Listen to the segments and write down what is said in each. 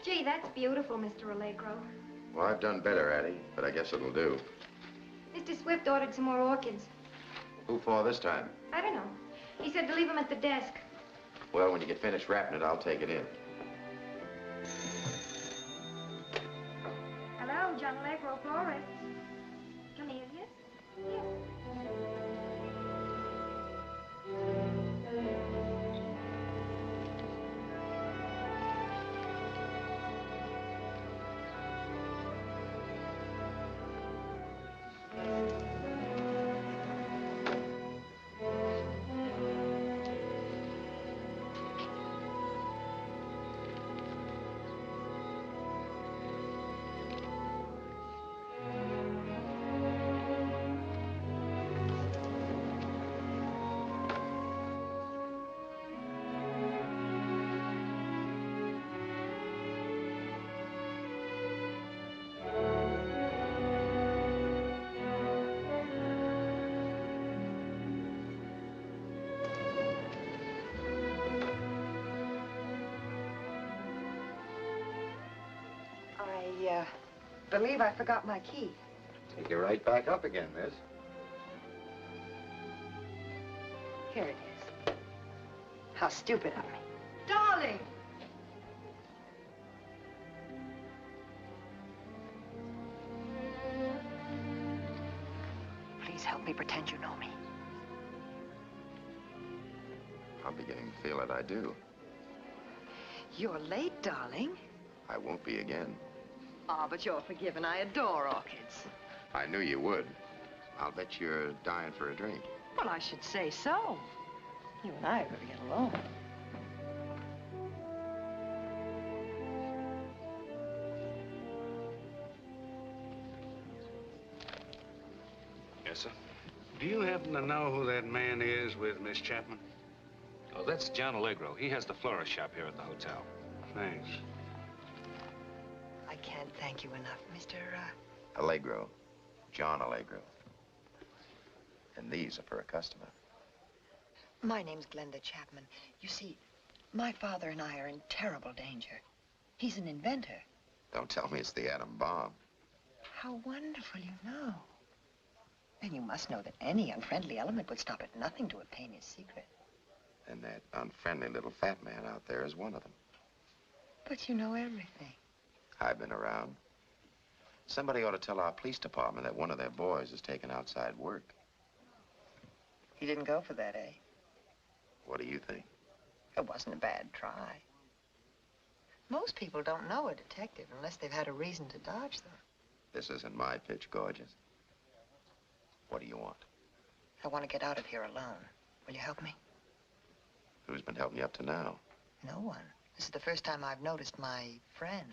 Gee, that's beautiful, Mr. Allegro. Well, I've done better, Addie, but I guess it'll do. Mr. Swift ordered some more orchids. Who for this time? I don't know. He said to leave them at the desk. Well, when you get finished wrapping it, I'll take it in. Hello, John Allegro, florist. Come here, yes? Yes. I believe I forgot my key. Take you right back up again, miss. Here it is. How stupid of me. Darling! Please help me pretend you know me. I'm beginning to feel that I do. You're late, darling. I won't be again. Ah, but you're forgiven. I adore orchids. I knew you would. I'll bet you're dying for a drink. Well, I should say so. You and I are going to get along. Yes, sir. Do you happen to know who that man is with Miss Chapman? Oh, that's John Allegro. He has the florist shop here at the hotel. Thanks. I can't thank you enough, Mr. Allegro. John Allegro. And these are for a customer. My name's Glenda Chapman. You see, my father and I are in terrible danger. He's an inventor. Don't tell me it's the atom bomb. How wonderful you know. Then you must know that any unfriendly element would stop at nothing to obtain his secret. And that unfriendly little fat man out there is one of them. But you know everything. I've been around. Somebody ought to tell our police department that one of their boys is taking outside work. He didn't go for that, eh? What do you think? It wasn't a bad try. Most people don't know a detective unless they've had a reason to dodge them. This isn't my pitch, gorgeous. What do you want? I want to get out of here alone. Will you help me? Who's been helping you up to now? No one. This is the first time I've noticed my friend.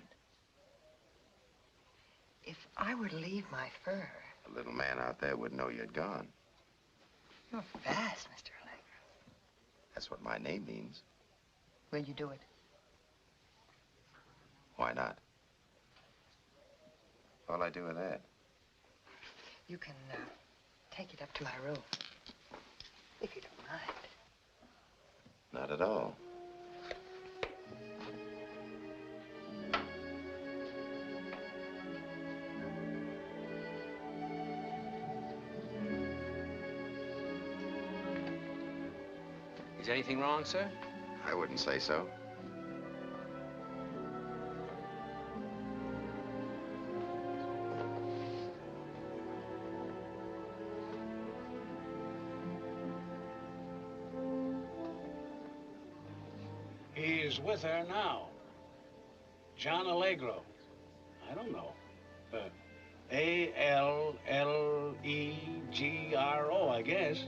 If I were to leave my fur... The little man out there wouldn't know you'd gone. You're fast, Mr. Allegro. That's what my name means. Will you do it? Why not? What'll I do with that? You can take it up to my room, if you don't mind. Not at all. Is anything wrong, sir? I wouldn't say so. He's with her now. John Allegro. I don't know. A-L-L-E-G-R-O, I guess.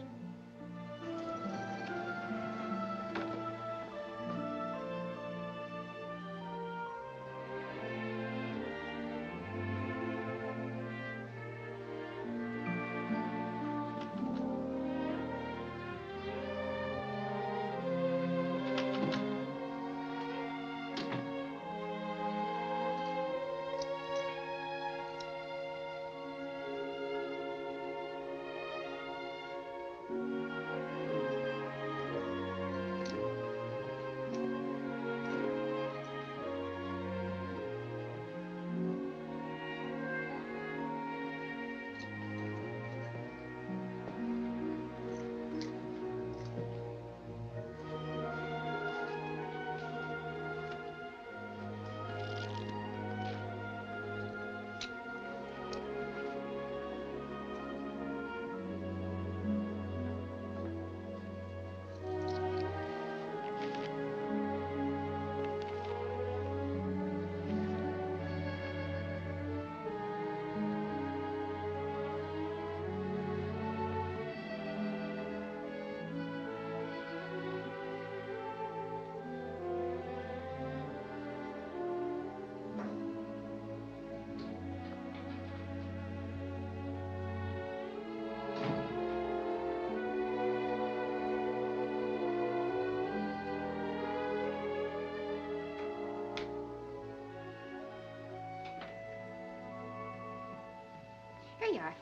Here you are.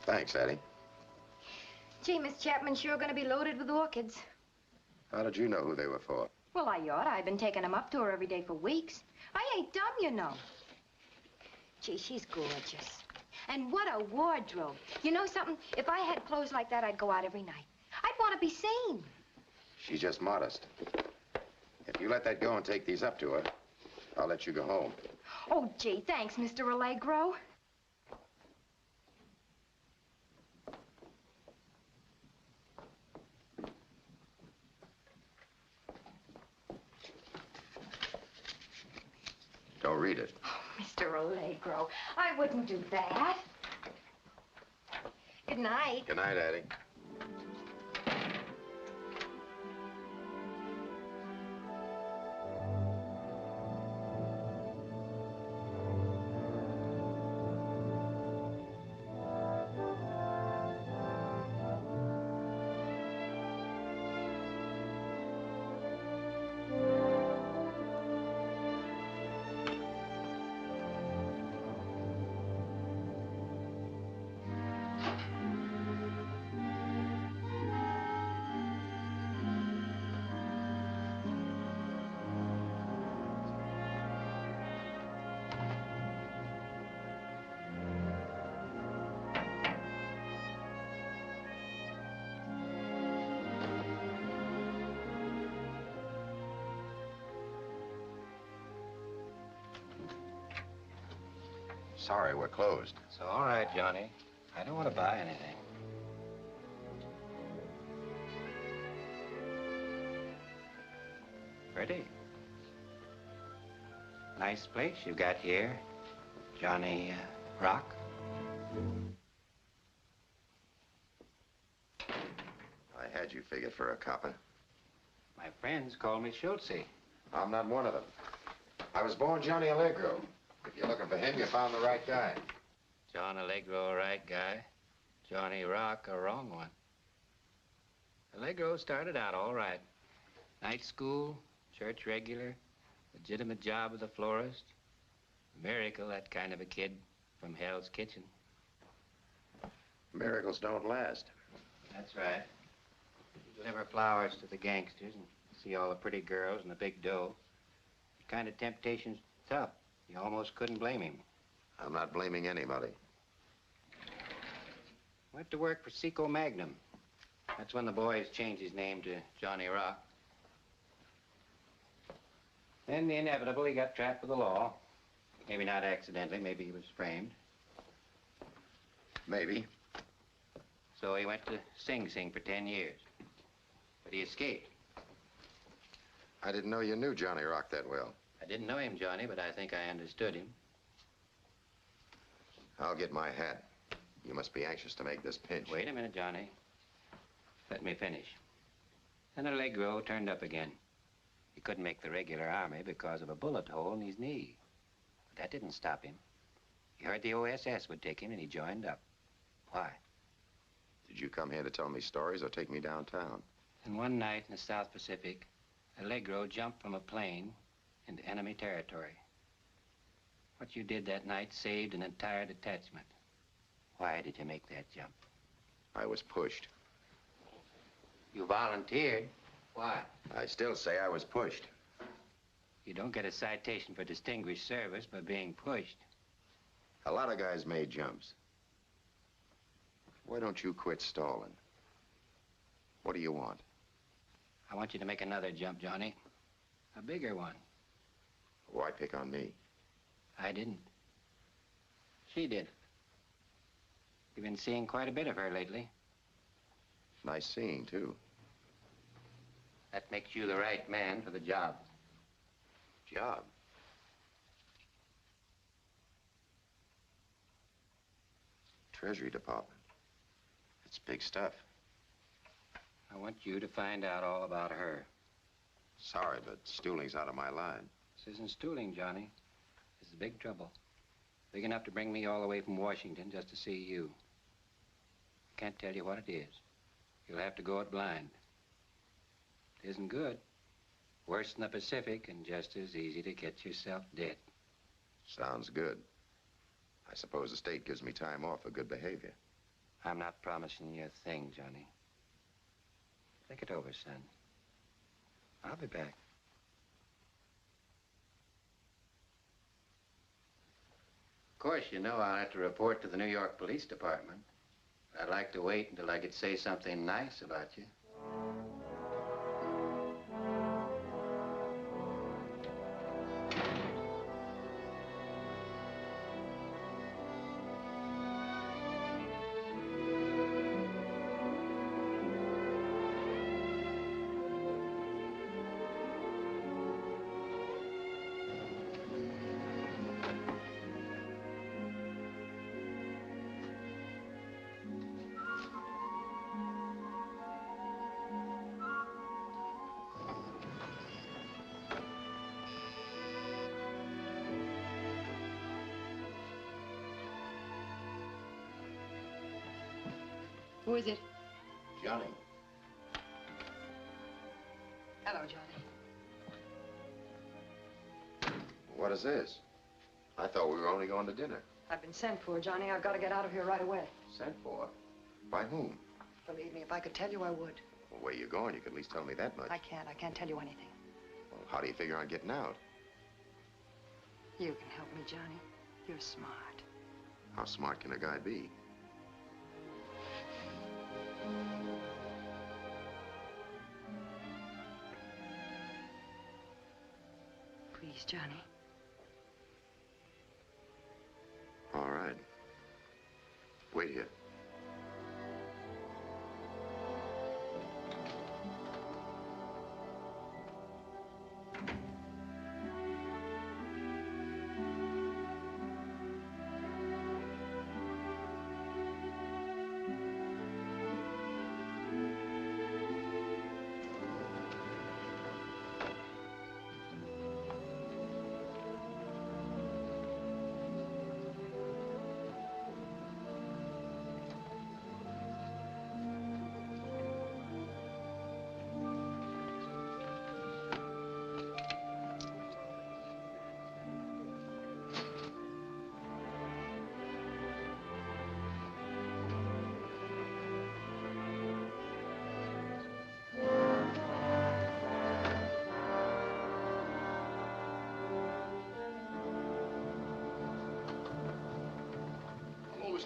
Thanks, Addie. Gee, Miss Chapman's sure gonna be loaded with orchids. How did you know who they were for? Well, I ought. I've been taking them up to her every day for weeks. I ain't dumb, you know. Gee, she's gorgeous. And what a wardrobe. You know something? If I had clothes like that, I'd go out every night. I'd want to be seen. She's just modest. If you let that go and take these up to her, I'll let you go home. Oh, gee, thanks, Mr. Allegro. Don't read it. Oh, Mr. Allegro, I wouldn't do that. Good night. Good night, Addie. Sorry, we're closed. It's all right, Johnny. I don't want to buy anything. Pretty. Nice place you got here, Johnny Rock. I had you figured for a copper. My friends call me Schultze. I'm not one of them. I was born Johnny Allegro. If you're looking for him, you found the right guy. John Allegro, a right guy. Johnny Rock, a wrong one. Allegro started out all right. Night school, church regular, legitimate job as a florist. Miracle, that kind of a kid. from Hell's Kitchen. Miracles don't last. That's right. You deliver flowers to the gangsters and see all the pretty girls and the big dough. The kind of temptation's tough. You almost couldn't blame him. I'm not blaming anybody. Went to work for Seco Magnum. That's when the boys changed his name to Johnny Rock. Then the inevitable, he got trapped with the law. Maybe not accidentally, maybe he was framed. Maybe. So he went to Sing Sing for 10 years. But he escaped. I didn't know you knew Johnny Rock that well. I didn't know him, Johnny, but I think I understood him. I'll get my hat. You must be anxious to make this pinch. Wait a minute, Johnny. Let me finish. Then Allegro turned up again. He couldn't make the regular army because of a bullet hole in his knee. But that didn't stop him. He heard the OSS would take him and he joined up. Why? Did you come here to tell me stories or take me downtown? And one night in the South Pacific, Allegro jumped from a plane into enemy territory. What you did that night saved an entire detachment. Why did you make that jump? I was pushed. You volunteered. Why? I still say I was pushed. You don't get a citation for distinguished service by being pushed. A lot of guys made jumps. Why don't you quit stalling? What do you want? I want you to make another jump, Johnny. A bigger one. Why pick on me? I didn't. She did. You've been seeing quite a bit of her lately. Nice seeing, too. That makes you the right man for the job. Job? Treasury Department. It's big stuff. I want you to find out all about her. Sorry, but stooling's out of my line. This isn't stooling, Johnny. This is big trouble. Big enough to bring me all the way from Washington just to see you. I can't tell you what it is. You'll have to go it blind. It isn't good. Worse than the Pacific and just as easy to get yourself dead. Sounds good. I suppose the state gives me time off for good behavior. I'm not promising you a thing, Johnny. Think it over, son. I'll be back. Of course, you know I'll have to report to the New York Police Department. I'd like to wait until I could say something nice about you. Who is it? Johnny. Hello, Johnny. What is this? I thought we were only going to dinner. I've been sent for, Johnny. I've got to get out of here right away. Sent for? By whom? Believe me, if I could tell you, I would. Well, where you going? You could at least tell me that much. I can't tell you anything. Well, how do you figure on getting out? You can help me, Johnny. You're smart. How smart can a guy be? Please, Johnny. All right. Wait here.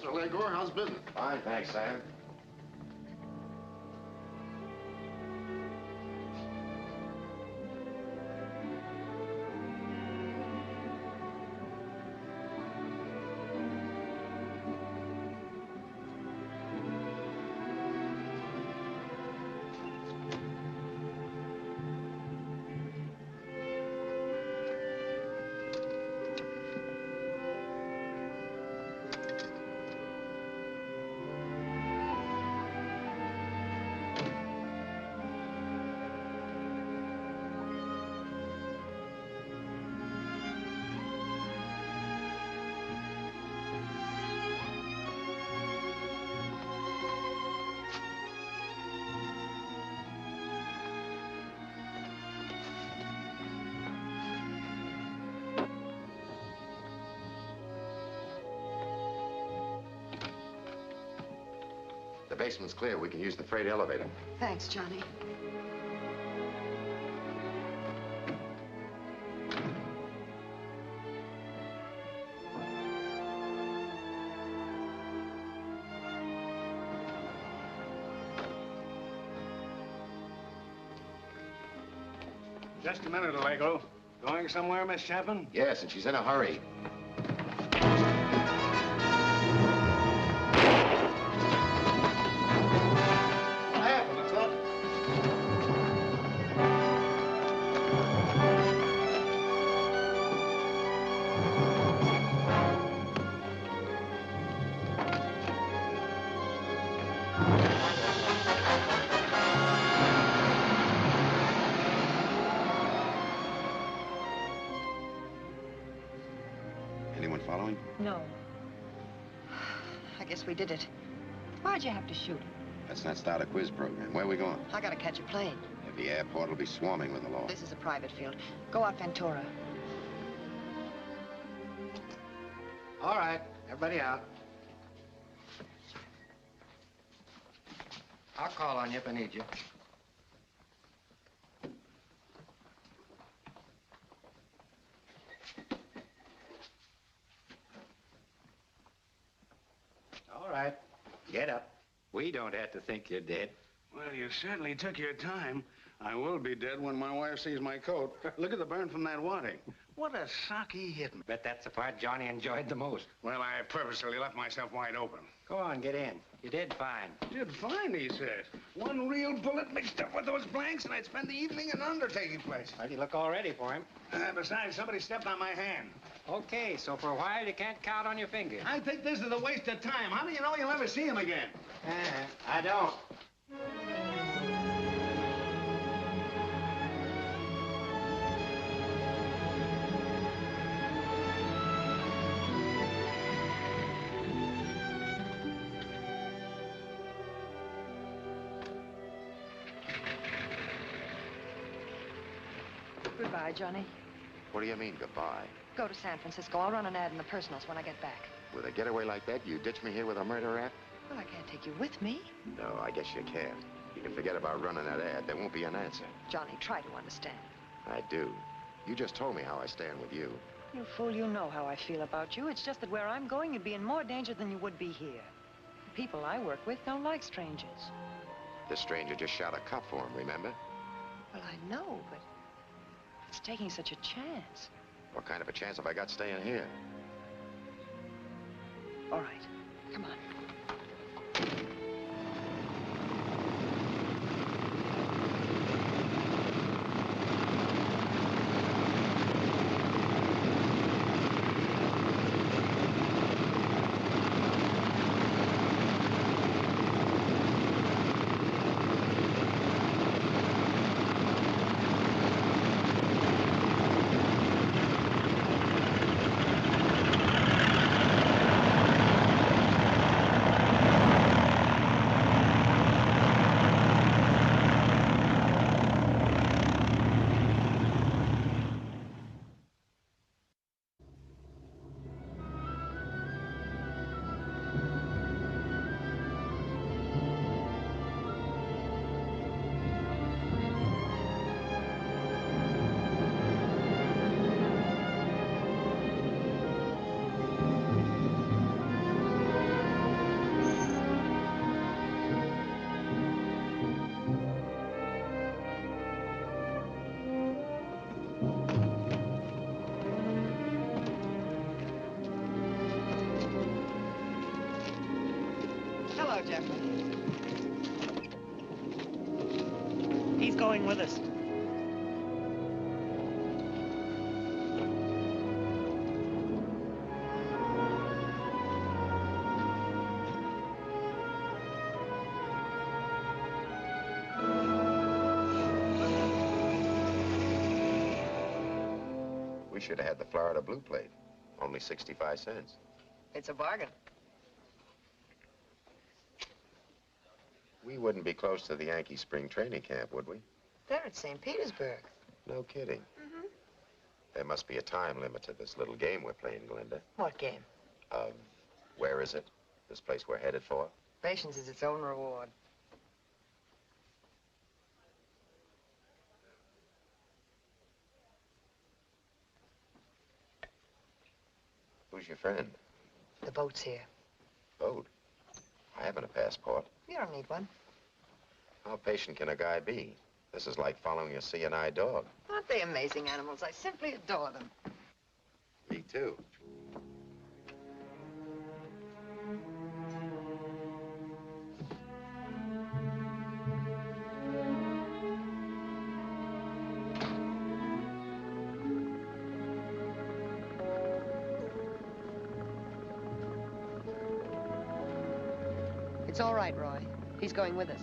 Allegro. How's business? Fine, thanks, Sam. The basement's clear. We can use the freight elevator. Thanks, Johnny. Just a minute, Allegro. Going somewhere, Miss Chapman? Yes, and she's in a hurry. Anyone following? No. I guess we did it. Why'd you have to shoot? Let's not start a quiz program. Where are we going? I gotta catch a plane. At the airport, will be swarming with the law. This is a private field. Go out Ventura. All right, everybody out. I'll call on you if I need you. All right, get up. We don't have to think you're dead. Well, you certainly took your time. I will be dead when my wife sees my coat. Look at the burn from that wadding. What a sock he hit me. Bet that's the part Johnny enjoyed the most. Well, I purposely left myself wide open. Go on, get in. You did fine. Did fine, he says. One real bullet mixed up with those blanks, and I'd spend the evening in an undertaking place. Well, you look all ready for him. Besides, somebody stepped on my hand. Okay, so for a while you can't count on your fingers. I think this is a waste of time. How do you know you'll ever see him again? I don't. Goodbye, Johnny. What do you mean, goodbye? Go to San Francisco. I'll run an ad in the personals when I get back. With a getaway like that, you ditch me here with a murder rap? Well, I can't take you with me. No, I guess you can. You can forget about running that ad. There won't be an answer. Johnny, try to understand. I do. You just told me how I stand with you. You fool, you know how I feel about you. It's just that where I'm going, you'd be in more danger than you would be here. The people I work with don't like strangers. This stranger just shot a cop for him, remember? Well, I know, but it's taking such a chance. What kind of a chance have I got staying here? All right, come on. Chapman. He's going with us. We should have had the Florida blue plate. Only 65 cents. It's a bargain. We wouldn't be close to the Yankee spring training camp, would we? They're at St. Petersburg. No kidding. Mm-hmm. There must be a time limit to this little game we're playing, Glenda. What game? Where is it? This place we're headed for? Patience is its own reward. Who's your friend? The boat's here. Boat? I haven't a passport. You don't need one. How patient can a guy be? This is like following a C&I dog. Aren't they amazing animals? I simply adore them. Me too. It's all right, Roy. He's going with us.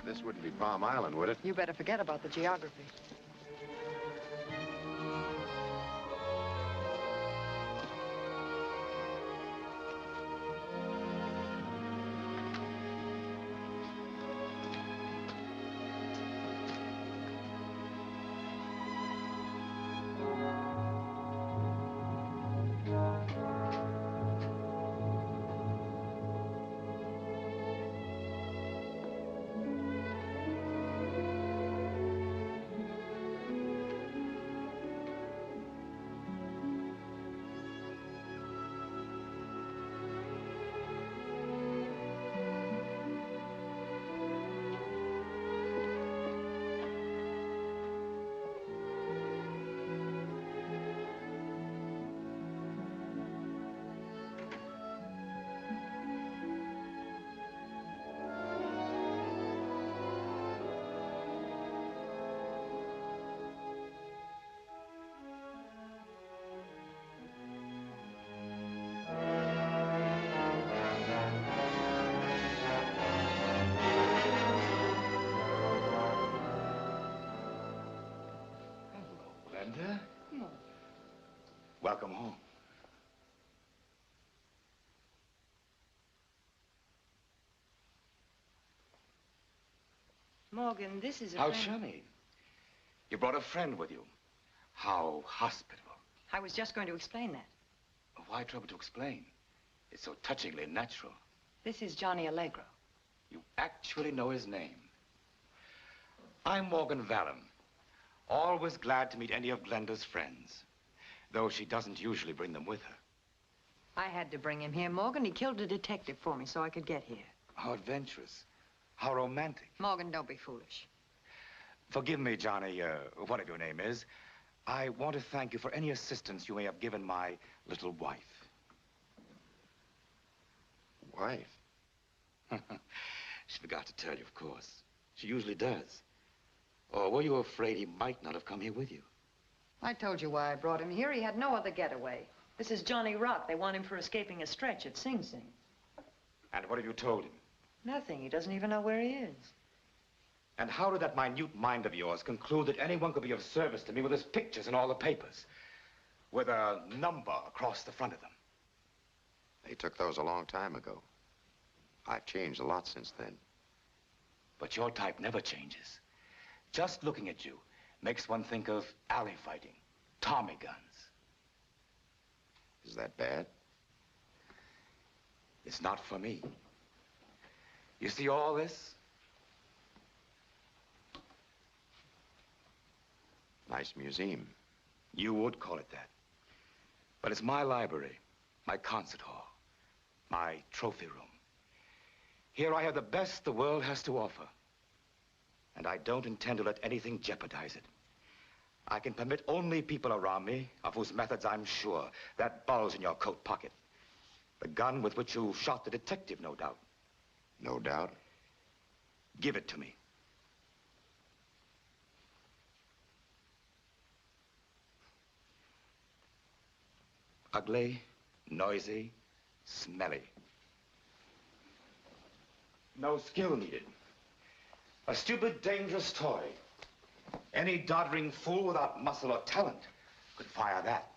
This wouldn't be Palm Island, would it? You better forget about the geography. Glenda? Welcome home. Morgan, this is a How friend. chummy. You brought a friend with you. How hospitable. I was just going to explain that. Why trouble to explain? It's so touchingly natural. This is Johnny Allegro. You actually know his name. I'm Morgan Vallin. Always glad to meet any of Glenda's friends, though she doesn't usually bring them with her. I had to bring him here, Morgan. He killed a detective for me so I could get here. How adventurous. How romantic. Morgan, don't be foolish. Forgive me, Johnny, whatever your name is. I want to thank you for any assistance you may have given my little wife. Wife? She forgot to tell you, of course. She usually does. Or were you afraid he might not have come here with you? I told you why I brought him here. He had no other getaway. This is Johnny Rock. They want him for escaping a stretch at Sing Sing. And what have you told him? Nothing. He doesn't even know where he is. And how did that minute mind of yours conclude that anyone could be of service to me with his pictures in all the papers, with a number across the front of them? They took those a long time ago. I've changed a lot since then. But your type never changes. Just looking at you makes one think of alley fighting, Tommy guns. Is that bad? It's not for me. You see all this? Nice museum. You would call it that. But it's my library, my concert hall, my trophy room. Here I have the best the world has to offer. And I don't intend to let anything jeopardize it. I can permit only people around me of whose methods I'm sure. That bulge in your coat pocket. The gun with which you shot the detective, no doubt. No doubt. Give it to me. Ugly, noisy, smelly. No skill needed. A stupid, dangerous toy. Any doddering fool without muscle or talent could fire that.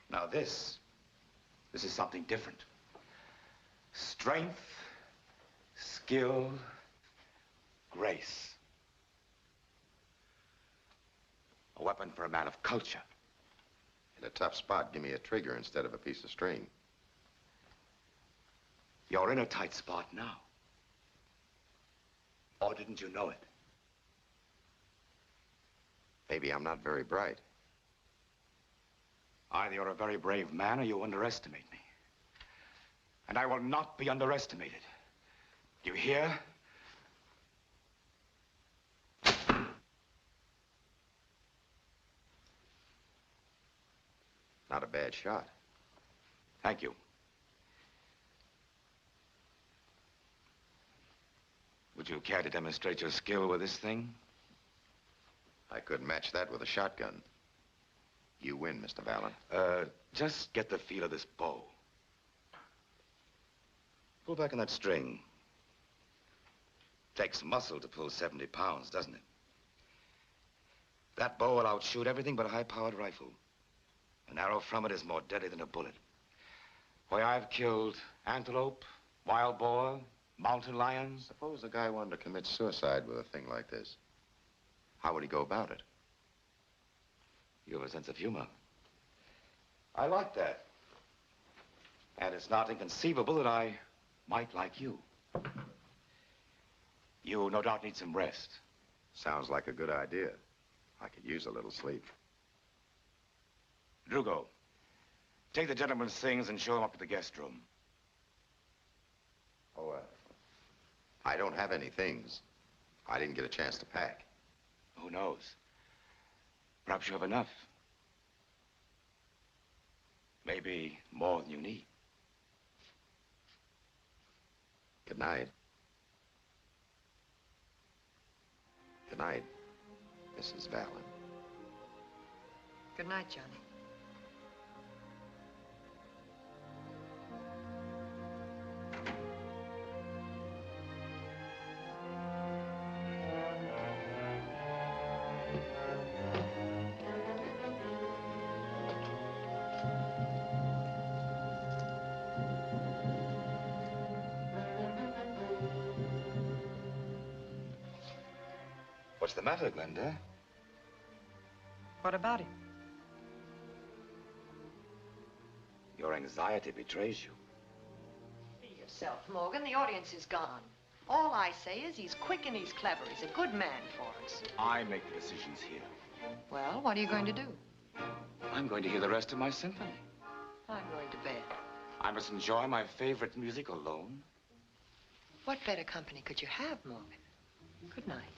Now this is something different. Strength, skill, grace. A weapon for a man of culture. In a tough spot, give me a trigger instead of a piece of string. You're in a tight spot now. Or didn't you know it? Maybe I'm not very bright. Either you're a very brave man or you underestimate me. And I will not be underestimated. Do you hear? Not a bad shot. Thank you. Would you care to demonstrate your skill with this thing? I couldn't match that with a shotgun. You win, Mr. Vallin. Just get the feel of this bow. Pull back on that string. Takes muscle to pull 70 pounds, doesn't it? That bow will outshoot everything but a high-powered rifle. An arrow from it is more deadly than a bullet. Why, I've killed antelope, wild boar, mountain lions. Suppose a guy wanted to commit suicide with a thing like this. How would he go about it? You have a sense of humor. I like that. And it's not inconceivable that I might like you. You no doubt need some rest. Sounds like a good idea. I could use a little sleep. Drugo, take the gentleman's things and show him up to the guest room. Oh, I don't have any things. I didn't get a chance to pack. Who knows? Perhaps you have enough. Maybe more than you need. Good night. Good night, Mrs. Vallin. Good night, Johnny. What's the matter, Glenda? What about it? Your anxiety betrays you. Be yourself, Morgan. The audience is gone. All I say is he's quick and he's clever. He's a good man for us. I make the decisions here. Well, what are you going to do? I'm going to hear the rest of my symphony. I'm going to bed. I must enjoy my favorite music alone. What better company could you have, Morgan? Good night.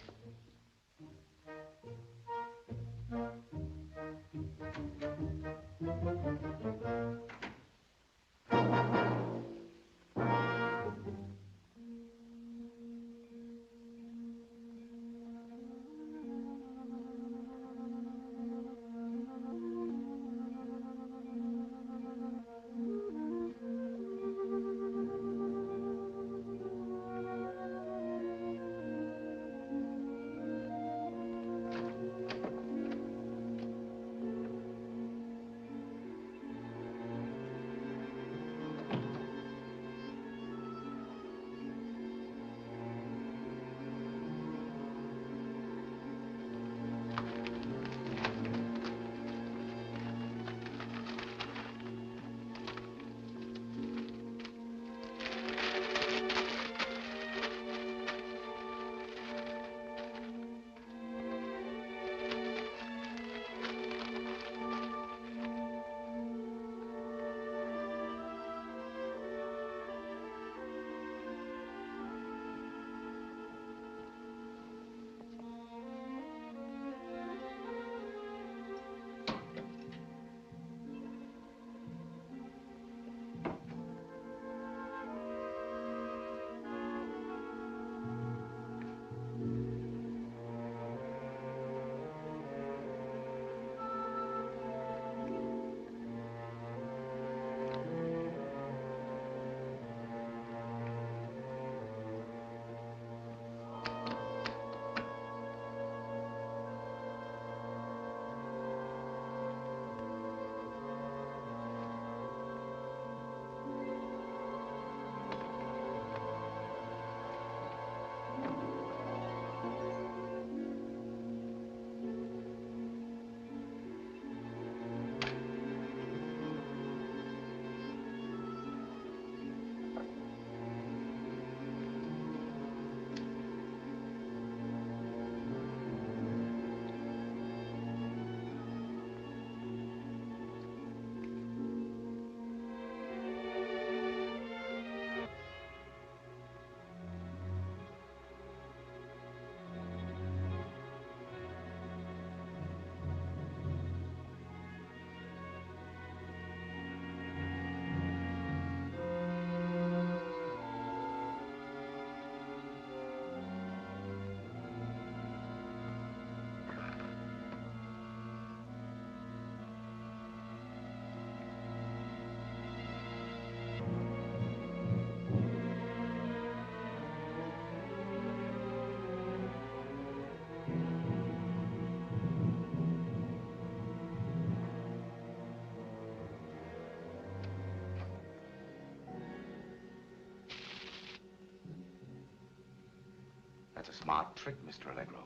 That's a smart trick, Mr. Allegro.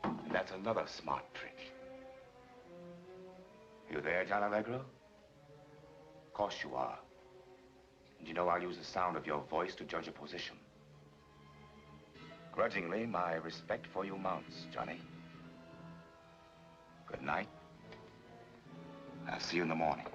And that's another smart trick. You there, John Allegro? Of course you are. And you know I'll use the sound of your voice to judge a position. Grudgingly, my respect for you mounts, Johnny. Good night. I'll see you in the morning.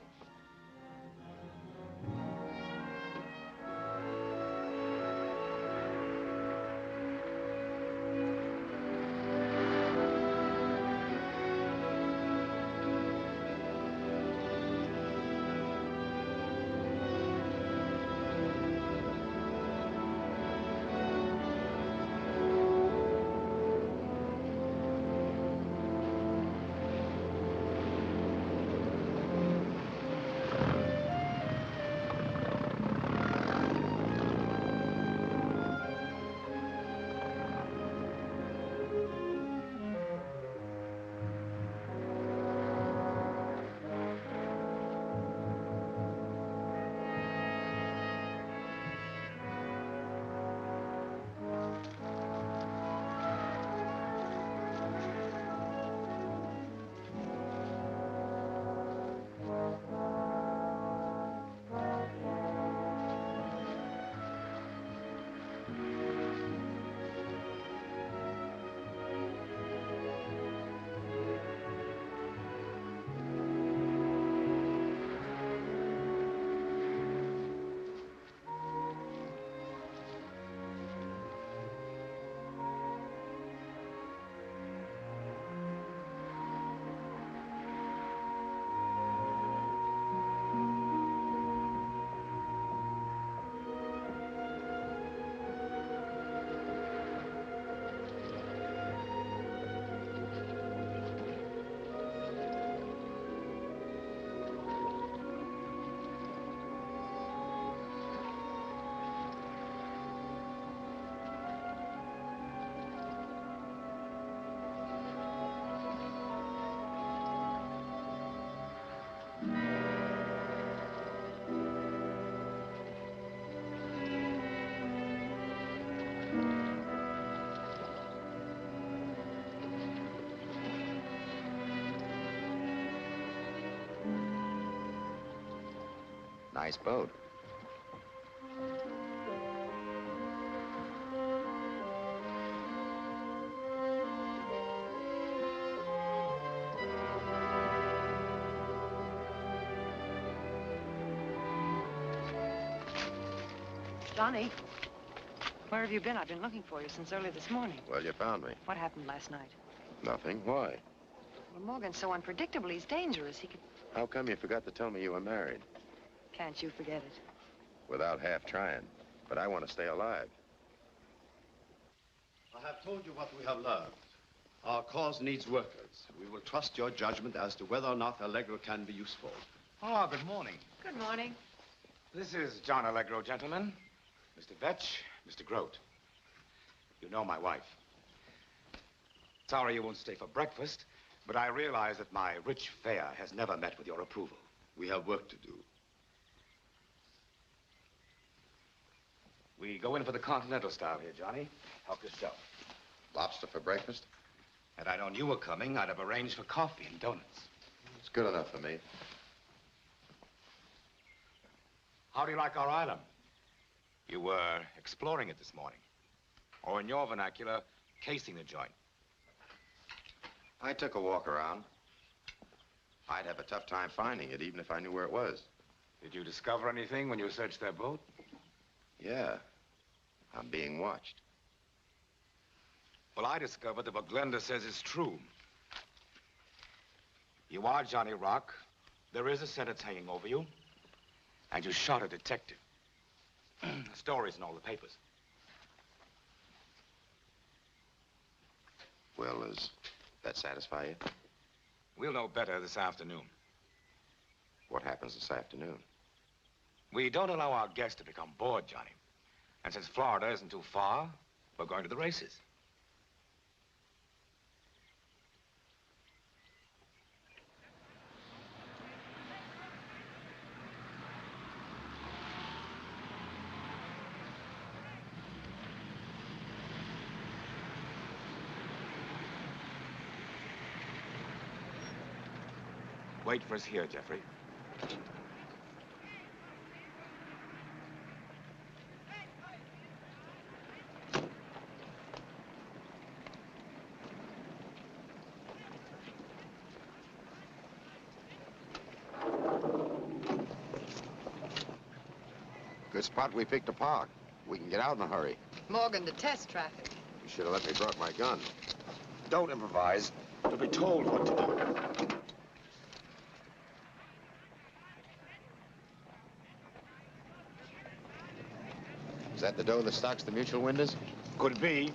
Nice boat. Johnny, where have you been? I've been looking for you since early this morning. Well, you found me. What happened last night? Nothing. Why? Well, Morgan's so unpredictable. He's dangerous. He could... How come you forgot to tell me you were married? Can't you forget it? Without half trying. But I want to stay alive. I have told you what we have learned. Our cause needs workers. We will trust your judgment as to whether or not Allegro can be useful. Oh, good morning. Good morning. This is John Allegro, gentlemen. Mr. Vetch, Mr. Grote. You know my wife. Sorry you won't stay for breakfast, but I realize that my rich fare has never met with your approval. We have work to do. We go in for the continental style here, Johnny. Help yourself. Lobster for breakfast? Had I known you were coming, I'd have arranged for coffee and donuts. It's good enough for me. How do you like our island? You were exploring it this morning. Or in your vernacular, casing the joint. I took a walk around. I'd have a tough time finding it, even if I knew where it was. Did you discover anything when you searched their boat? Yeah. I'm being watched. Well, I discovered that what Glenda says is true. You are Johnny Rock. There is a sentence hanging over you. And you shot a detective. Stories in all the papers. Well, does that satisfy you? We'll know better this afternoon. What happens this afternoon? We don't allow our guests to become bored, Johnny. And since Florida isn't too far, we're going to the races. Wait for us here, Jeffrey. Good spot we picked to park. We can get out in a hurry. Morgan, to test traffic. You should have let me brought my gun. Don't improvise. You'll be told what to do. Is that the dough that stocks the mutual windows? Could be.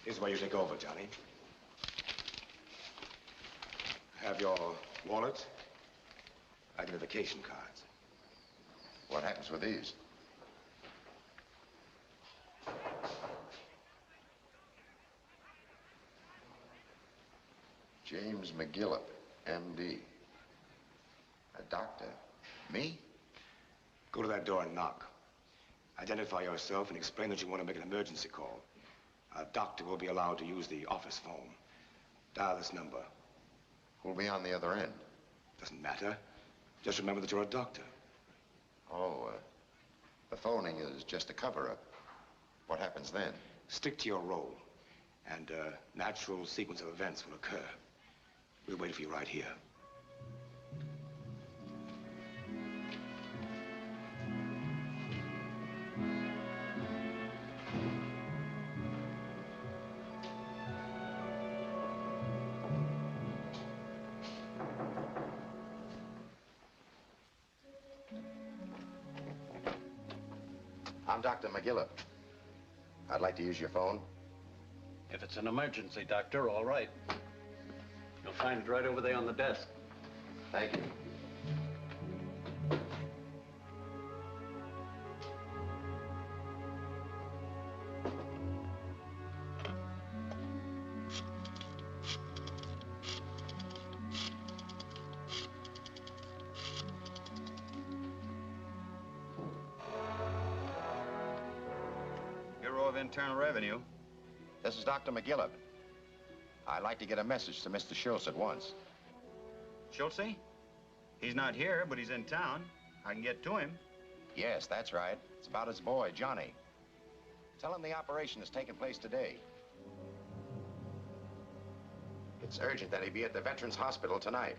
Here's where you take over, Johnny. Have your wallet, identification cards. What happens with these? James McGillip, M.D. A doctor. Me? Go to that door and knock. Identify yourself and explain that you want to make an emergency call. A doctor will be allowed to use the office phone. Dial this number. Who'll be on the other end? Doesn't matter. Just remember that you're a doctor. Oh, the phoning is just a cover-up. What happens then? Stick to your role, and a natural sequence of events will occur. We'll wait for you right here. I'm Dr. McGillip. I'd like to use your phone. If it's an emergency, Doctor, all right. You'll find it right over there on the desk. Thank you. of Internal Revenue. This is Dr. McGillip. I'd like to get a message to Mr. Schultz at once. Schultz? He's not here, but he's in town. I can get to him. Yes, that's right. It's about his boy, Johnny. Tell him the operation is taking place today. It's urgent that he be at the Veterans Hospital tonight.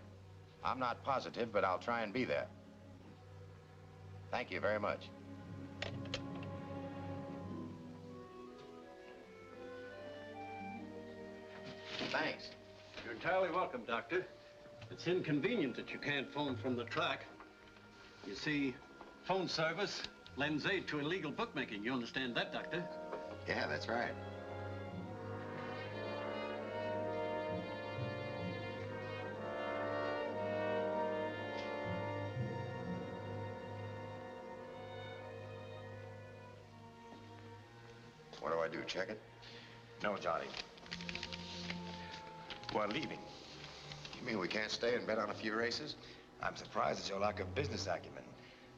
I'm not positive, but I'll try and be there. Thank you very much. Thanks. You're entirely welcome, Doctor. It's inconvenient that you can't phone from the track. You see, phone service lends aid to illegal bookmaking. You understand that, Doctor? Yeah, that's right. What do I do, check it? No, Johnny. We're leaving. You mean we can't stay and bet on a few races? I'm surprised at your lack of business acumen.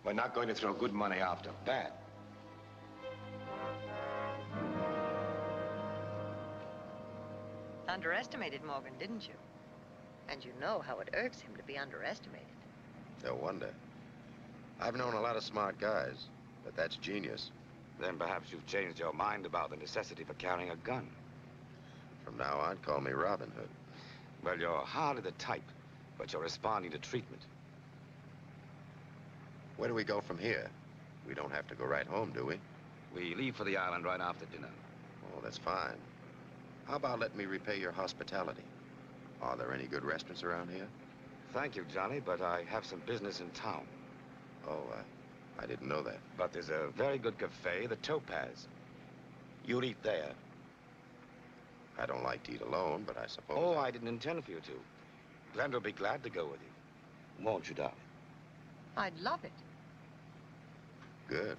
We're not going to throw good money after bad. Underestimated Morgan, didn't you? And you know how it irks him to be underestimated. No wonder. I've known a lot of smart guys, but that's genius. Then perhaps you've changed your mind about the necessity for carrying a gun. From now on, call me Robin Hood. Well, you're hardly the type, but you're responding to treatment. Where do we go from here? We don't have to go right home, do we? We leave for the island right after dinner. Oh, that's fine. How about letting me repay your hospitality? Are there any good restaurants around here? Thank you, Johnny, but I have some business in town. Oh, I didn't know that. But there's a very good cafe, the Topaz. You'll eat there. I don't like to eat alone, but I suppose... Oh, I didn't intend for you to. Glenda will be glad to go with you. Won't you, darling? I'd love it. Good.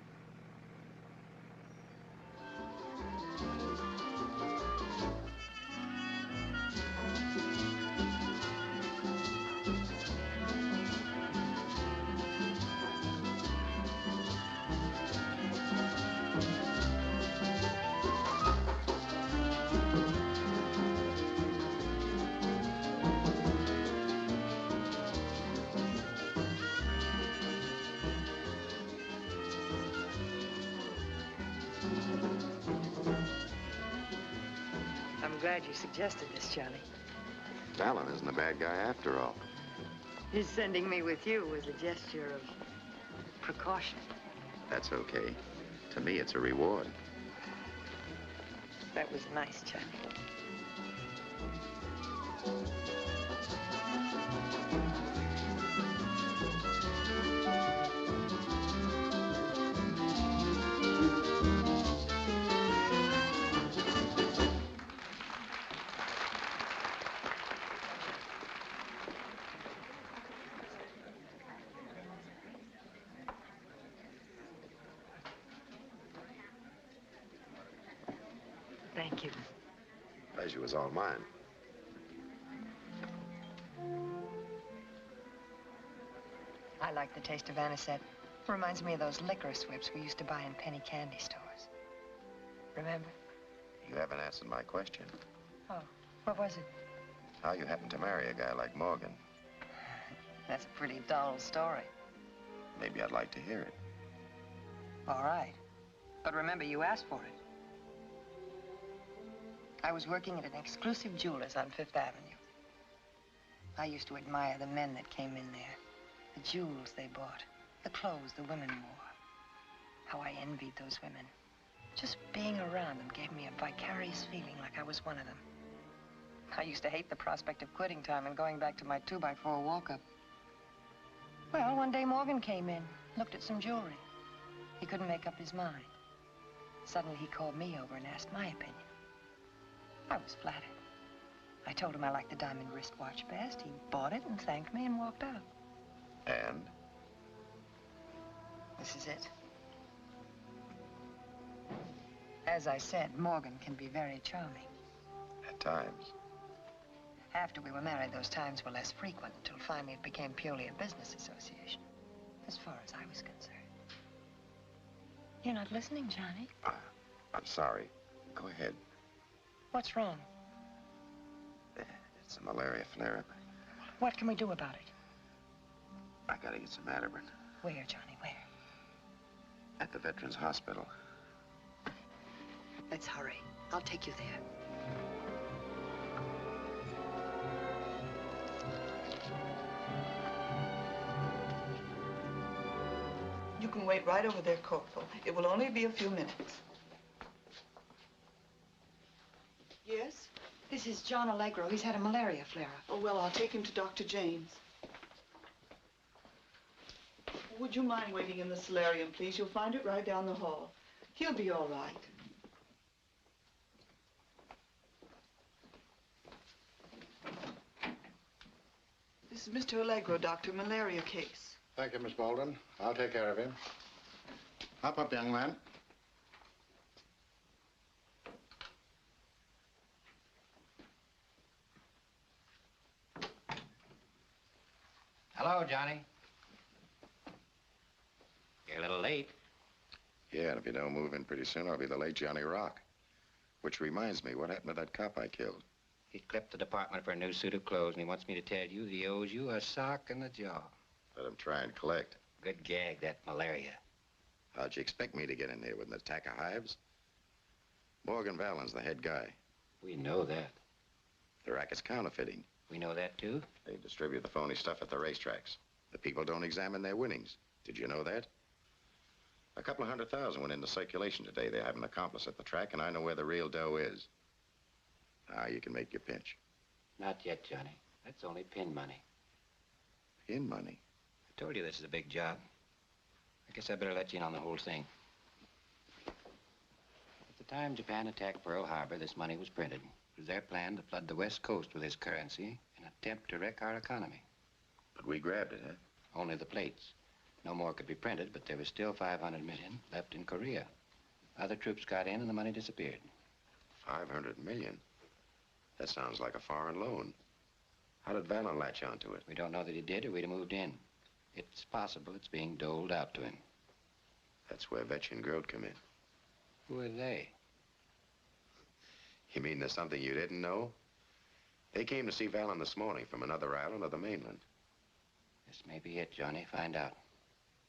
I'm glad you suggested this, Johnny. Fallon isn't a bad guy after all. His sending me with you was a gesture of precaution. That's okay. To me, it's a reward. That was nice, Johnny. Thank you. Pleasure was all mine. I like the taste of anisette. Reminds me of those licorice whips we used to buy in penny candy stores. Remember? You haven't answered my question. Oh, what was it? How you happened to marry a guy like Morgan. That's a pretty dull story. Maybe I'd like to hear it. All right. But remember, you asked for it. I was working at an exclusive jeweler's on Fifth Avenue. I used to admire the men that came in there, the jewels they bought, the clothes the women wore. How I envied those women. Just being around them gave me a vicarious feeling like I was one of them. I used to hate the prospect of quitting time and going back to my 2x4 walk-up. Well, one day Morgan came in, looked at some jewelry. He couldn't make up his mind. Suddenly he called me over and asked my opinion. I was flattered. I told him I liked the diamond wristwatch best. He bought it and thanked me and walked out. And? This is it. As I said, Morgan can be very charming. At times. After we were married, those times were less frequent until finally it became purely a business association, as far as I was concerned. You're not listening, Johnny? I'm sorry. Go ahead. What's wrong? It's a malaria flare-up. What can we do about it? I gotta get some Atterbury. Where, Johnny, where? At the Veterans Hospital. Let's hurry. I'll take you there. You can wait right over there, Corporal. It will only be a few minutes. Yes? This is John Allegro. He's had a malaria flare-up. Oh, well, I'll take him to Dr. James. Would you mind waiting in the solarium, please? You'll find it right down the hall. He'll be all right. This is Mr. Allegro, Doctor. Malaria case. Thank you, Miss Baldwin. I'll take care of him. Hop up, young man. Hello, Johnny. You're a little late. Yeah, and if you don't move in pretty soon, I'll be the late Johnny Rock. Which reminds me, what happened to that cop I killed? He clipped the department for a new suit of clothes, and he wants me to tell you that he owes you a sock and a jaw. Let him try and collect. Good gag, that malaria. How'd you expect me to get in there with an attack of hives? Morgan Vallin's the head guy. We know that. The racket's counterfeiting. We know that, too? They distribute the phony stuff at the racetracks. The people don't examine their winnings. Did you know that? A couple of 100,000 went into circulation today. They have an accomplice at the track, and I know where the real dough is. Now you can make your pinch. Not yet, Johnny. That's only pin money. Pin money? I told you this is a big job. I guess I better let you in on the whole thing. At the time Japan attacked Pearl Harbor, this money was printed. It was their plan to flood the West Coast with this currency in an attempt to wreck our economy. But we grabbed it, huh? Only the plates. No more could be printed, but there was still 500 million left in Korea. Other troops got in and the money disappeared. 500 million? That sounds like a foreign loan. How did Vallin latch onto it? We don't know that he did or we'd have moved in. It's possible it's being doled out to him. That's where Vetch and Grote come in. Who are they? You mean there's something you didn't know? They came to see Vallin this morning from another island of the mainland. This may be it, Johnny. Find out.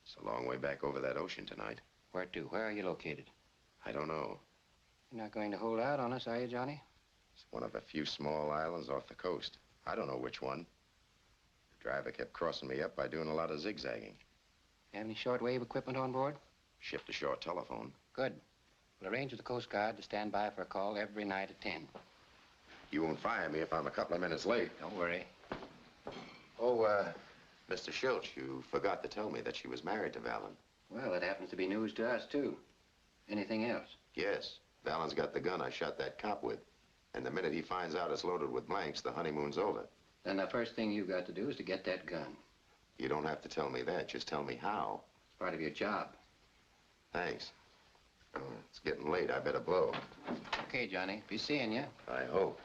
It's a long way back over that ocean tonight. Where to? Where are you located? I don't know. You're not going to hold out on us, are you, Johnny? It's one of a few small islands off the coast. I don't know which one. The driver kept crossing me up by doing a lot of zigzagging. You have any shortwave equipment on board? Shipped a short telephone. Good. We'll arrange with the Coast Guard to stand by for a call every night at 10. You won't fire me if I'm a couple of minutes late. Don't worry. Oh, Mr. Schultz, you forgot to tell me that she was married to Vallin. Well, that happens to be news to us, too. Anything else? Yes. Vallin's got the gun I shot that cop with. And the minute he finds out it's loaded with blanks, the honeymoon's over. Then the first thing you've got to do is to get that gun. You don't have to tell me that. Just tell me how. It's part of your job. Thanks. It's getting late. I better blow. Okay, Johnny. Be seeing you. I hope.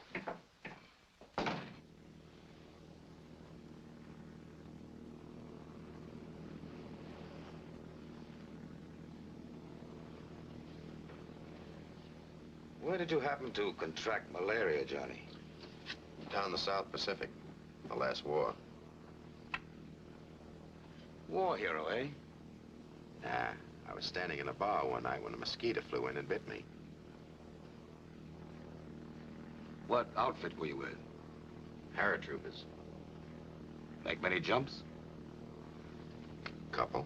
Where did you happen to contract malaria, Johnny? Down the South Pacific. The last war. War hero, eh? Nah. I was standing in a bar one night when a mosquito flew in and bit me. What outfit were you with? Paratroopers. Make many jumps? Couple.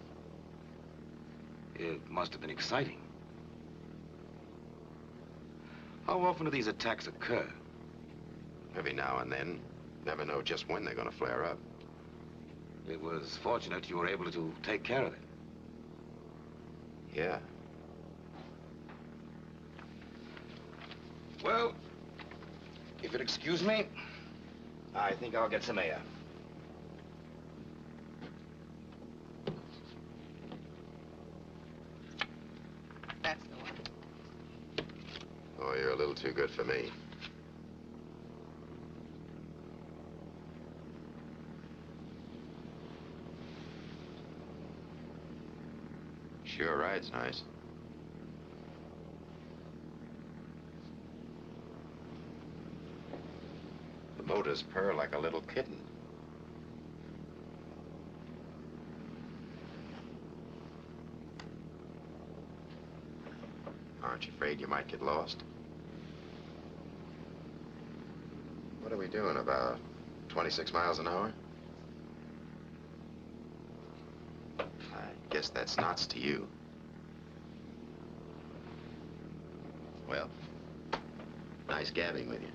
It must have been exciting. How often do these attacks occur? Every now and then. Never know just when they're gonna flare up. It was fortunate you were able to take care of it. Yeah. Well, if you'll excuse me, I think I'll get some air. That's the one. Oh, you're a little too good for me. Sure ride's nice. Motors purr like a little kitten. Aren't you afraid you might get lost? What are we doing, about 26 miles an hour? I guess that's knots to you. Well, nice gabbing with you.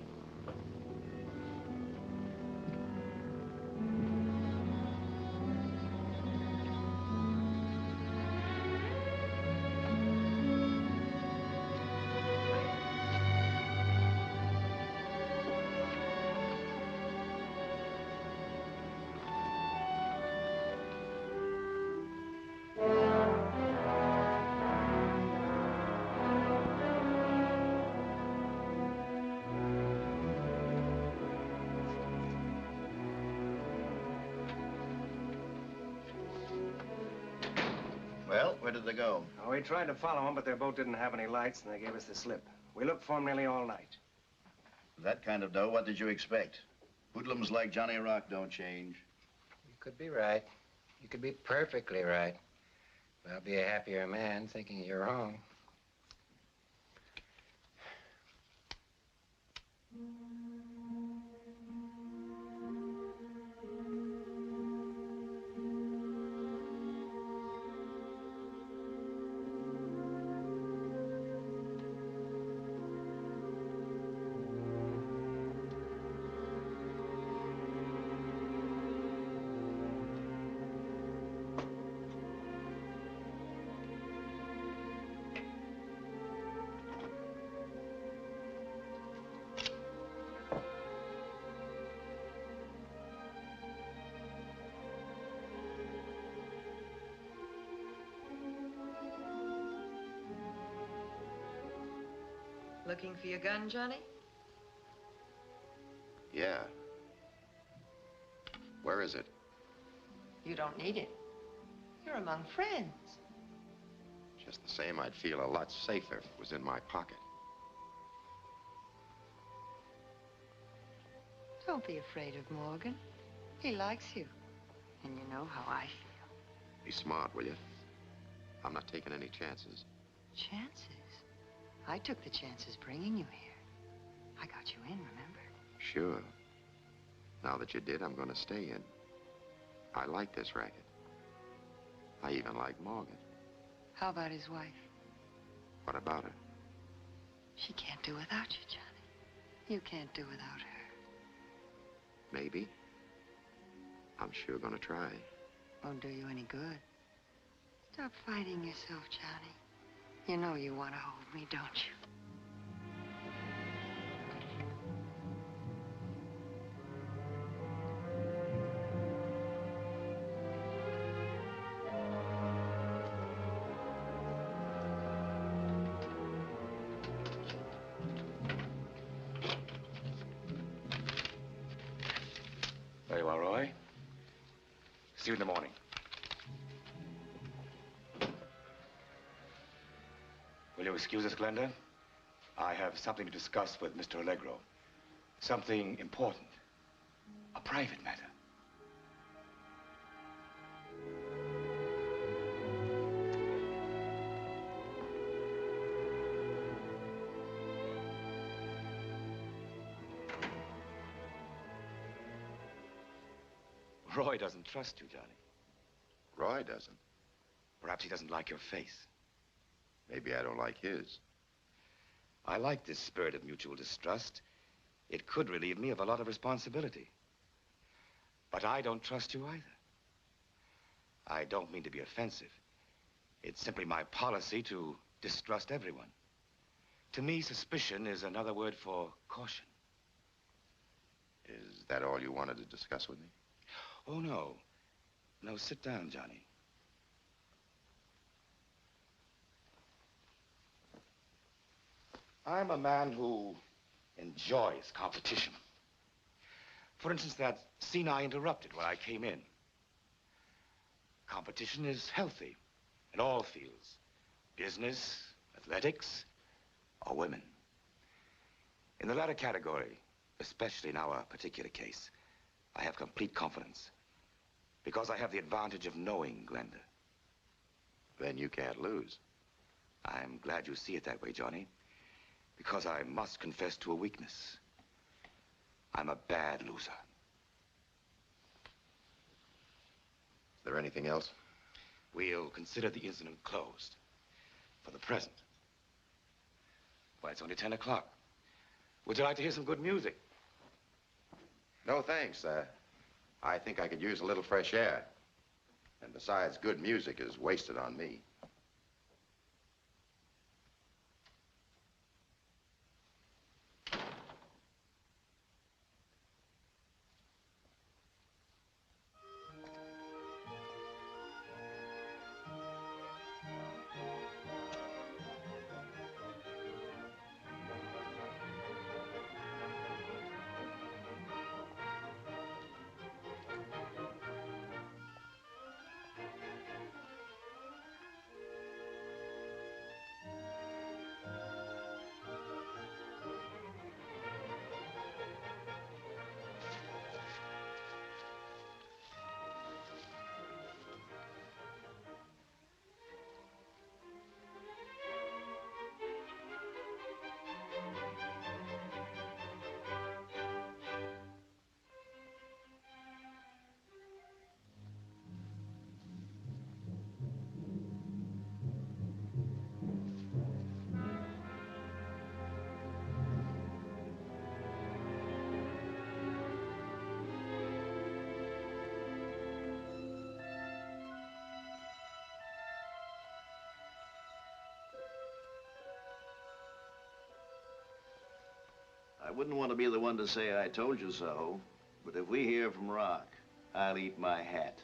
Well, where did they go? Oh, we tried to follow them, but their boat didn't have any lights, and they gave us the slip. We looked for them nearly all night. That kind of dough, what did you expect? Hoodlums like Johnny Rock don't change. You could be right. You could be perfectly right. But I'll be a happier man thinking you're wrong. Looking for your gun, Johnny? Yeah. Where is it? You don't need it. You're among friends. Just the same, I'd feel a lot safer if it was in my pocket. Don't be afraid of Morgan. He likes you. And you know how I feel. Be smart, will you? I'm not taking any chances. Chances? I took the chances bringing you here. I got you in, remember? Sure. Now that you did, I'm going to stay in. I like this racket. I even like Morgan. How about his wife? What about her? She can't do without you, Johnny. You can't do without her. Maybe. I'm sure going to try. Won't do you any good. Stop fighting yourself, Johnny. You know you want to hold me, don't you? Very well, Roy. See you in the morning. Will you excuse us, Glenda? I have something to discuss with Mr. Allegro. Something important. A private matter. Roy doesn't trust you, Johnny. Roy doesn't. Perhaps he doesn't like your face. Maybe I don't like his. I like this spirit of mutual distrust. It could relieve me of a lot of responsibility. But I don't trust you either. I don't mean to be offensive. It's simply my policy to distrust everyone. To me, suspicion is another word for caution. Is that all you wanted to discuss with me? Oh, no. No, sit down, Johnny. I'm a man who enjoys competition. For instance, that scene I interrupted when I came in. Competition is healthy in all fields. Business, athletics, or women. In the latter category, especially in our particular case, I have complete confidence. Because I have the advantage of knowing Glenda. Then you can't lose. I'm glad you see it that way, Johnny. Because I must confess to a weakness. I'm a bad loser. Is there anything else? We'll consider the incident closed. For the present. Why, it's only 10 o'clock. Would you like to hear some good music? No, thanks. I think I could use a little fresh air. And besides, good music is wasted on me. I wouldn't want to be the one to say I told you so, but if we hear from Rock, I'll eat my hat.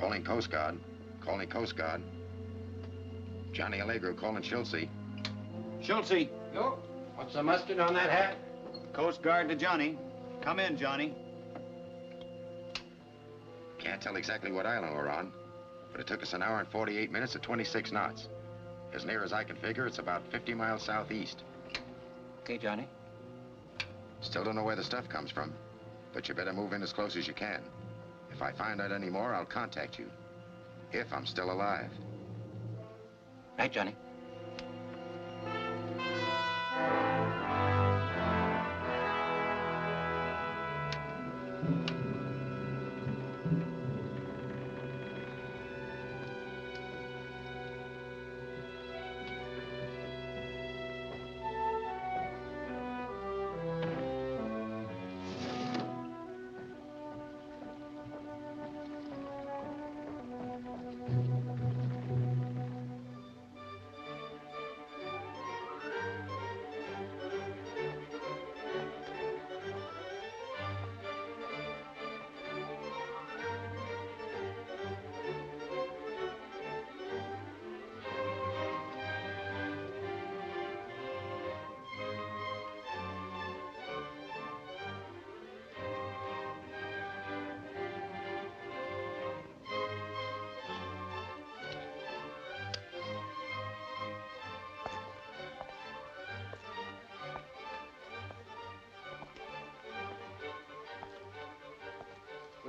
Calling Coast Guard. Calling Coast Guard. Johnny Allegro calling Schultze. Schultze. Yo, what's the mustard on that hat? Coast Guard to Johnny. Come in, Johnny. Can't tell exactly what island we're on, but it took us an hour and 48 minutes at 26 knots. As near as I can figure, it's about 50 miles southeast. Okay, Johnny. Still don't know where the stuff comes from, but you better move in as close as you can. If I find out any more, I'll contact you. If I'm still alive. Right, Johnny.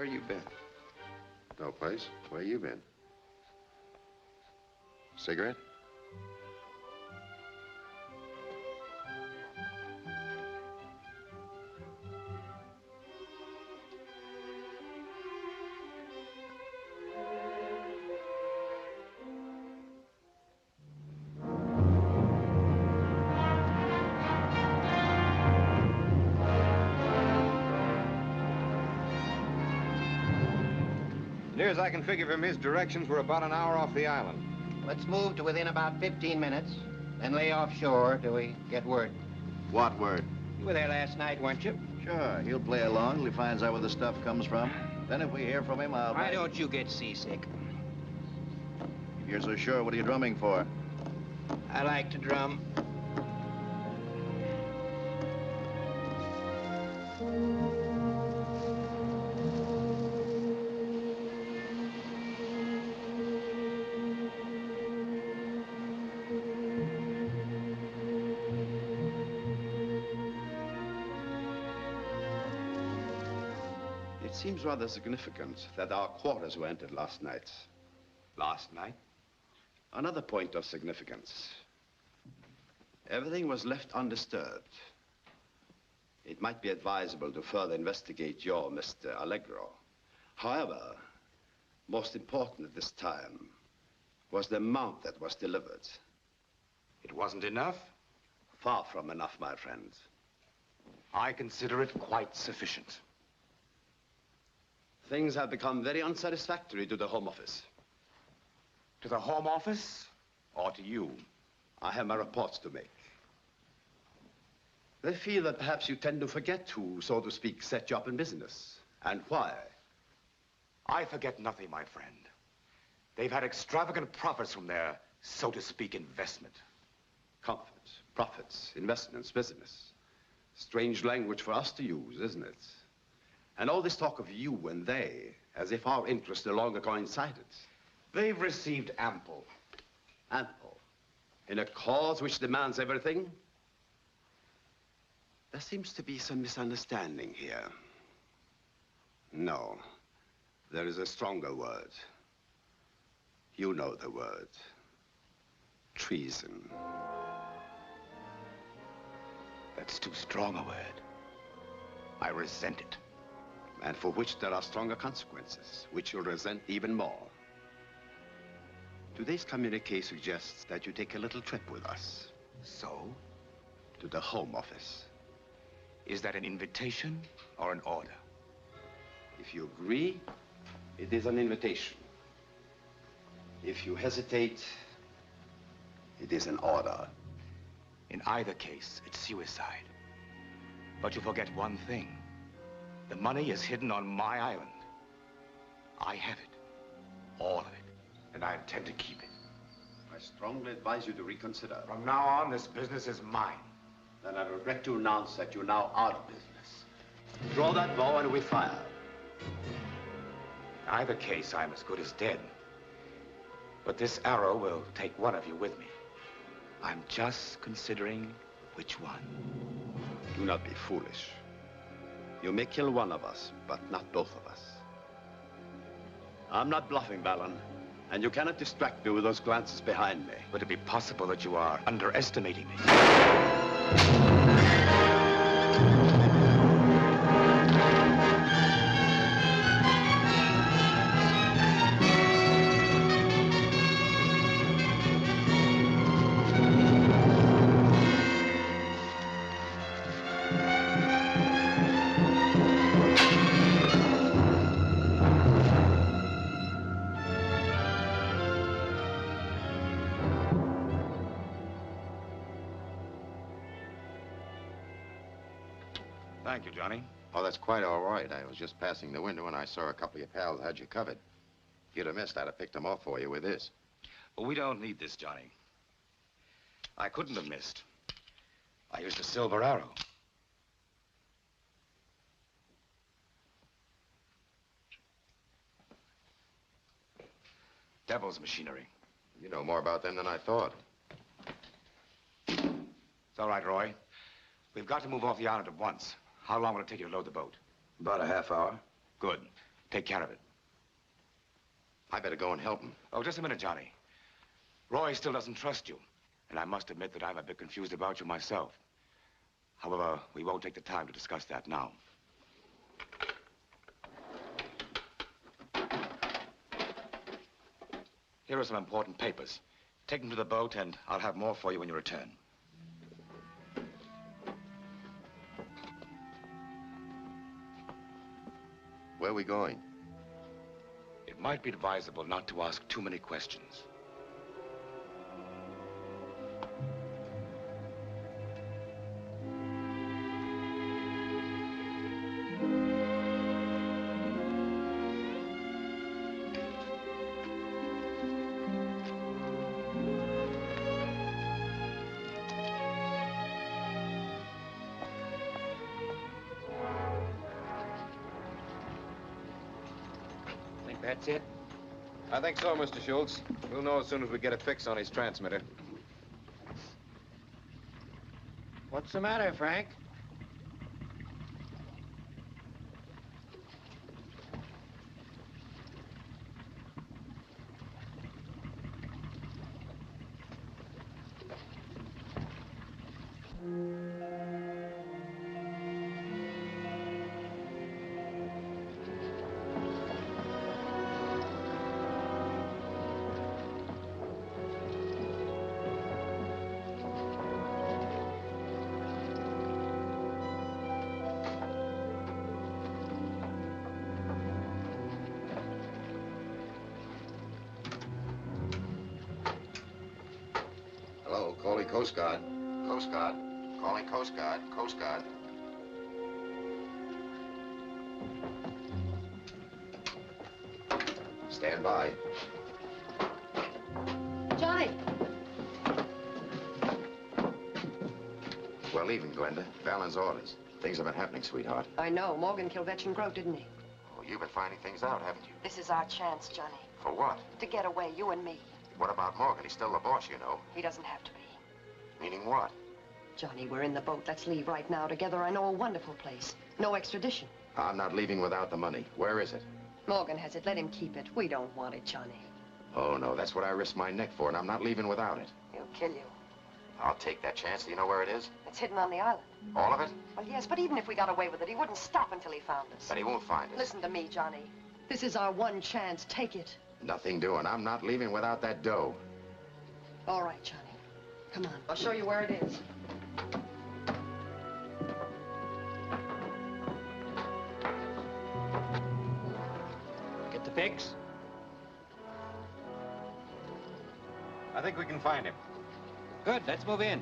Where you been? No place. Where you been? Cigarette? Near as I can figure from his directions, we're about an hour off the island. Let's move to within about 15 minutes, then lay offshore till we get word. What word? You were there last night, weren't you? Sure, he'll play along till he finds out where the stuff comes from. Then if we hear from him, I'll... Why don't you get seasick? If you're so sure, what are you drumming for? I like to drum. It seems rather significant that our quarters were entered last night. Last night? Another point of significance. Everything was left undisturbed. It might be advisable to further investigate your Mr. Allegro. However, most important at this time was the amount that was delivered. It wasn't enough? Far from enough, my friend. I consider it quite sufficient. Things have become very unsatisfactory to the Home Office. To the Home Office or to you? I have my reports to make. They feel that perhaps you tend to forget who, so to speak, set you up in business, and why. I forget nothing, my friend. They've had extravagant profits from their, so to speak, investment. Comfort, profits, investments, business. Strange language for us to use, isn't it? And all this talk of you and they, as if our interests no longer coincided. They've received ample. Ample? In a cause which demands everything? There seems to be some misunderstanding here. No, there is a stronger word. You know the word. Treason. That's too strong a word. I resent it. And for which there are stronger consequences, which you'll resent even more. Today's communique suggests that you take a little trip with us. So? To the Home Office. Is that an invitation or an order? If you agree, it is an invitation. If you hesitate, it is an order. In either case, it's suicide. But you forget one thing. The money is hidden on my island. I have it. All of it. And I intend to keep it. I strongly advise you to reconsider. From now on, this business is mine. Then I regret to announce that you're now out of business. Draw that bow and we fire. In either case, I'm as good as dead. But this arrow will take one of you with me. I'm just considering which one. Do not be foolish. You may kill one of us, but not both of us. I'm not bluffing, Vallin, and you cannot distract me with those glances behind me. Would it be possible that you are underestimating me? Thank you, Johnny. Oh, that's quite all right. I was just passing the window and I saw a couple of your pals had you covered. If you'd have missed, I'd have picked them off for you with this. Well, we don't need this, Johnny. I couldn't have missed. I used a silver arrow. Devil's machinery. You know more about them than I thought. It's all right, Roy. We've got to move off the island at once. How long will it take you to load the boat? About a half hour. Good. take care of it. I better go and help him. Oh, just a minute, Johnny. Roy still doesn't trust you. And I must admit that I'm a bit confused about you myself. However, we won't take the time to discuss that now. Here are some important papers. Take them to the boat, and I'll have more for you when you return. Where are we going? It might be advisable not to ask too many questions. That's it? I think so, Mr. Schultz. We'll know as soon as we get a fix on his transmitter. What's the matter, Frank? Calling Coast Guard. Coast Guard. Calling Coast Guard. Coast Guard. Stand by. Johnny! We're leaving, Glenda. Vallin's orders. Things have been happening, sweetheart. I know. Morgan killed Vetch and Grote, didn't he? Oh, you've been finding things out, haven't you? This is our chance, Johnny. For what? To get away, you and me. What about Morgan? He's still the boss, you know. He doesn't have to be. Meaning what? Johnny, we're in the boat. Let's leave right now together. I know a wonderful place. No extradition. I'm not leaving without the money. Where is it? Morgan has it. Let him keep it. We don't want it, Johnny. Oh, no. That's what I risked my neck for, and I'm not leaving without it. He'll kill you. I'll take that chance. Do you know where it is? It's hidden on the island. All of it? Well, yes, but even if we got away with it, he wouldn't stop until he found us. But he won't find us. Listen to me, Johnny. This is our one chance. Take it. Nothing doing. I'm not leaving without that dough. All right, Johnny. Come on. I'll show you where it is. Get the pics? I think we can find him. Good, let's move in.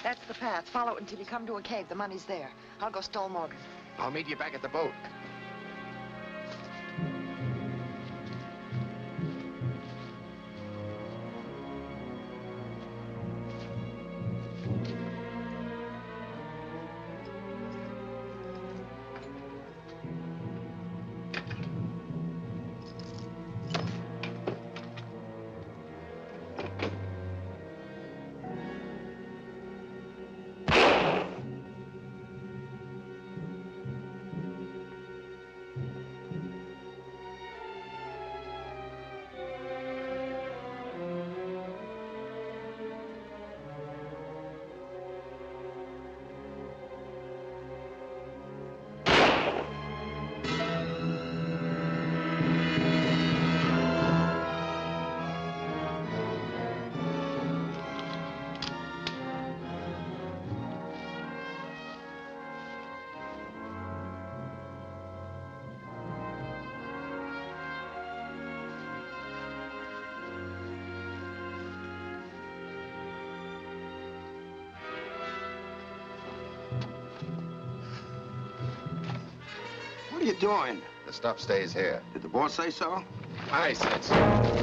That's the path. Follow it until you come to a cave. The money's there. I'll go stall Morgan. I'll meet you back at the boat. What are you doing? The stuff stays here. Did the boss say so? I said so.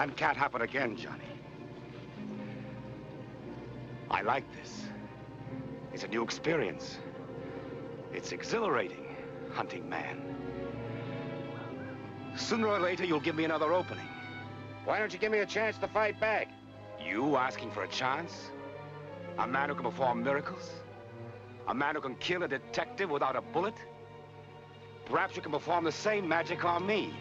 That can't happen again, Johnny. I like this. It's a new experience. It's exhilarating, hunting man. Sooner or later, you'll give me another opening. Why don't you give me a chance to fight back? You asking for a chance? A man who can perform miracles? A man who can kill a detective without a bullet? Perhaps you can perform the same magic on me.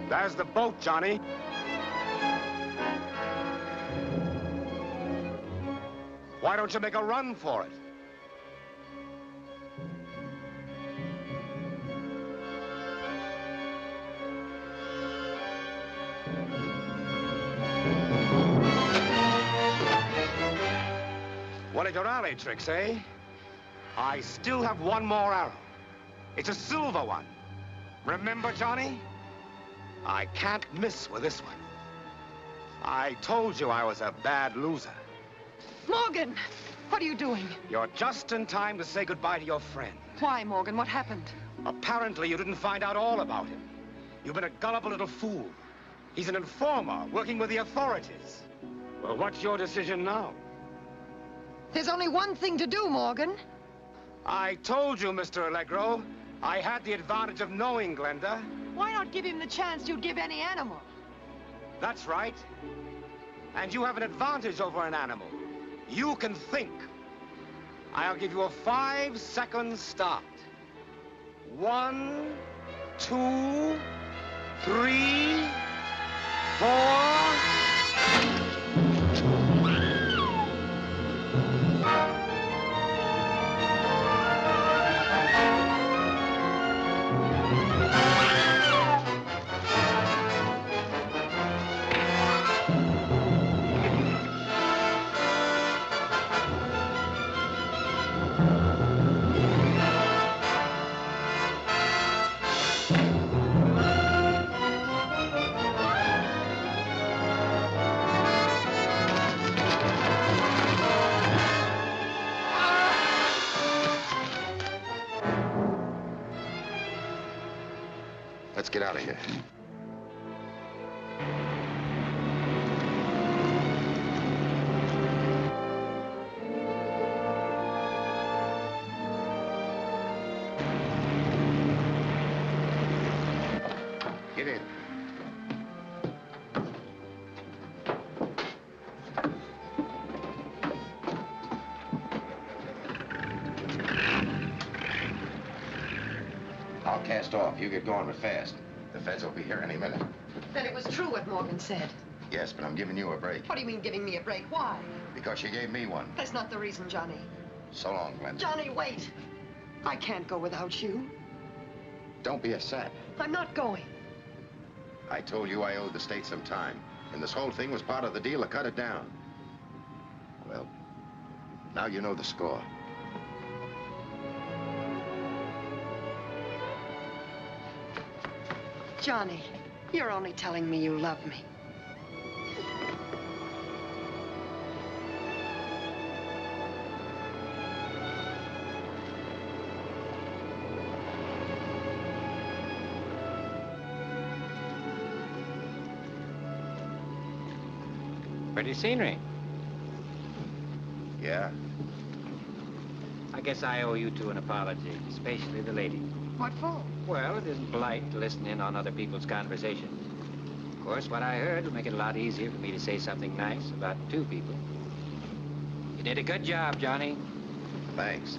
There's the boat, Johnny. Why don't you make a run for it? One of your alley tricks, eh? I still have one more arrow. It's a silver one. Remember, Johnny? I can't miss with this one. I told you I was a bad loser. Morgan, what are you doing? You're just in time to say goodbye to your friend. Why, Morgan? What happened? Apparently, you didn't find out all about him. You've been a gullible little fool. He's an informer working with the authorities. Well, what's your decision now? There's only one thing to do, Morgan. I told you, Mr. Allegro, I had the advantage of knowing Glenda. Why not give him the chance you'd give any animal? That's right. And you have an advantage over an animal. You can think. I'll give you a 5-second start. 1, 2, 3, 4... out of here. Get in. I'll cast off. You get going, but fast. The feds will be here any minute. Then it was true what Morgan said. Yes, but I'm giving you a break. What do you mean giving me a break? Why? Because you gave me one. That's not the reason, Johnny. So long, Glenda. Johnny, wait. I can't go without you. Don't be a sap. I'm not going. I told you I owed the state some time. And this whole thing was part of the deal to cut it down. Well, now you know the score. Johnny, you're only telling me you love me. Pretty scenery. Yeah? I guess I owe you two an apology, especially the lady. What for? Well, it isn't polite to listen in on other people's conversation. Of course, what I heard will make it a lot easier for me to say something nice about two people. You did a good job, Johnny. Thanks.